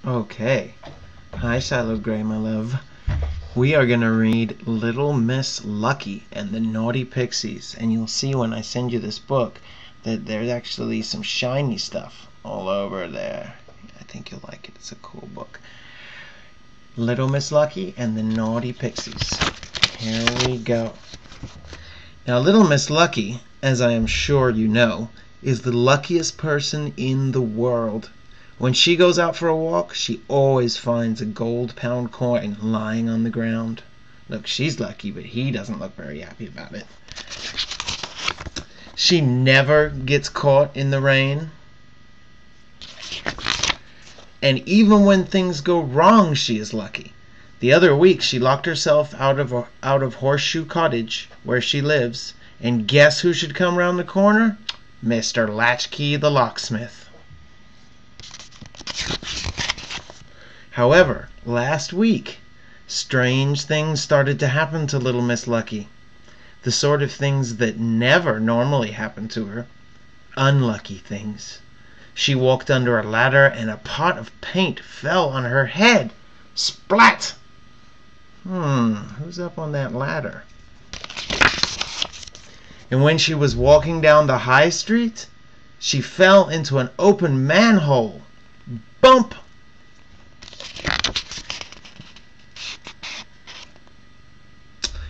Okay. Hi, Shiloh Gray, my love. We are going to read Little Miss Lucky and the Naughty Pixies. And you'll see when I send you this book that there's actually some shiny stuff all over there. I think you'll like it. It's a cool book. Little Miss Lucky and the Naughty Pixies. Here we go. Now, Little Miss Lucky, as I am sure you know, is the luckiest person in the world. When she goes out for a walk, she always finds a gold pound coin lying on the ground. Look, she's lucky, but he doesn't look very happy about it. She never gets caught in the rain. And even when things go wrong, she is lucky. The other week, she locked herself out of Horseshoe Cottage, where she lives, and guess who should come round the corner? Mr. Latchkey the locksmith. However, last week, strange things started to happen to Little Miss Lucky. The sort of things that never normally happen to her. Unlucky things. She walked under a ladder and a pot of paint fell on her head. Splat! Who's up on that ladder? And when she was walking down the high street, she fell into an open manhole. Bump!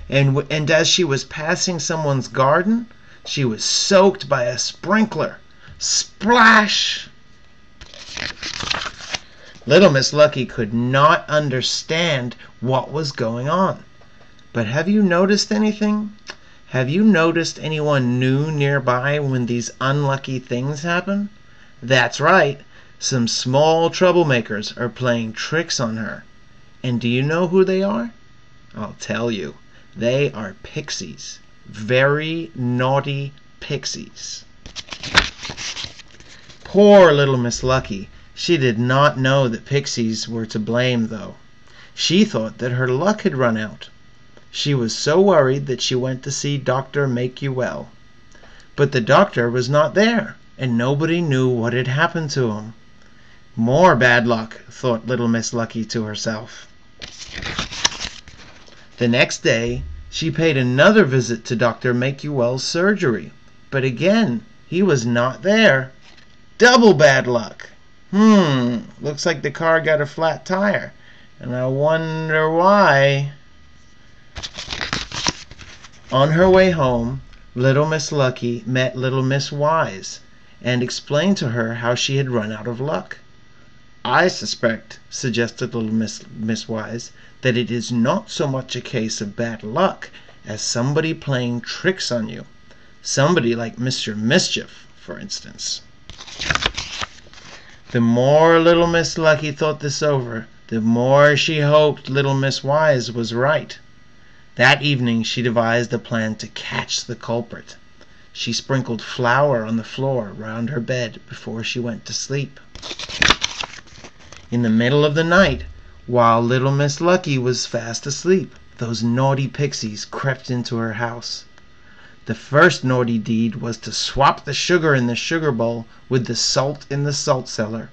And as she was passing someone's garden, she was soaked by a sprinkler. Splash! Little Miss Lucky could not understand what was going on. But have you noticed anything? Have you noticed anyone new nearby when these unlucky things happen? That's right. Some small troublemakers are playing tricks on her. And do you know who they are? I'll tell you. They are pixies. Very naughty pixies. Poor Little Miss Lucky. She did not know that pixies were to blame, though. She thought that her luck had run out. She was so worried that she went to see Dr. Make-You-Well. But the doctor was not there, and nobody knew what had happened to him. More bad luck, thought Little Miss Lucky to herself. The next day, she paid another visit to Dr. Make-You-Well's surgery. But again, he was not there. Double bad luck. Looks like the car got a flat tire. And I wonder why. On her way home, Little Miss Lucky met Little Miss Wise and explained to her how she had run out of luck. I suspect, suggested Little Miss Wise, that it is not so much a case of bad luck as somebody playing tricks on you. Somebody like Mr. Mischief, for instance. The more Little Miss Lucky thought this over, the more she hoped Little Miss Wise was right. That evening she devised a plan to catch the culprit. She sprinkled flour on the floor round her bed before she went to sleep. In the middle of the night, while Little Miss Lucky was fast asleep, those naughty pixies crept into her house. The first naughty deed was to swap the sugar in the sugar bowl with the salt in the salt cellar.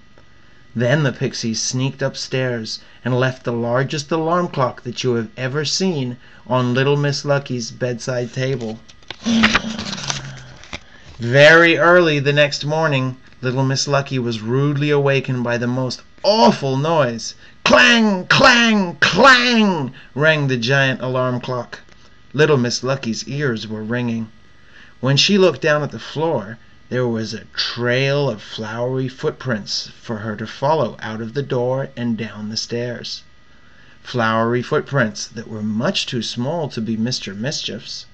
Then the pixies sneaked upstairs and left the largest alarm clock that you have ever seen on Little Miss Lucky's bedside table. Very early the next morning, Little Miss Lucky was rudely awakened by the most awful noise. Clang, clang, clang, rang the giant alarm clock. Little Miss Lucky's ears were ringing. When she looked down at the floor, there was a trail of flowery footprints for her to follow out of the door and down the stairs. Flowery footprints that were much too small to be Mr. Mischief's.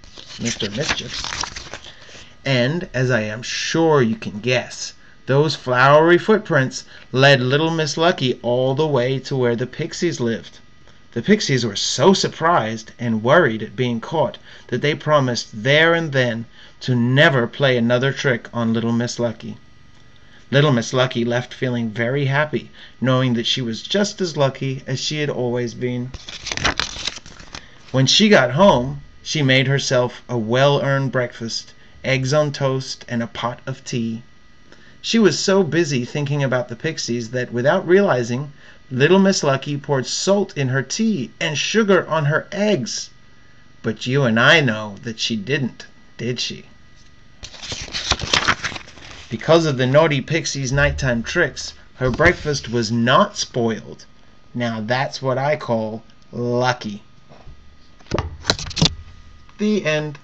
And, as I am sure you can guess, those flowery footprints led Little Miss Lucky all the way to where the pixies lived. The pixies were so surprised and worried at being caught that they promised there and then to never play another trick on Little Miss Lucky. Little Miss Lucky left feeling very happy, knowing that she was just as lucky as she had always been. When she got home, she made herself a well-earned breakfast, eggs on toast and a pot of tea. She was so busy thinking about the Pixies that without realizing, little Miss Lucky poured salt in her tea and sugar on her eggs. But you and I know that she didn't, did she? Because of the naughty Pixie's nighttime tricks, her breakfast was not spoiled. Now that's what I call lucky. The end.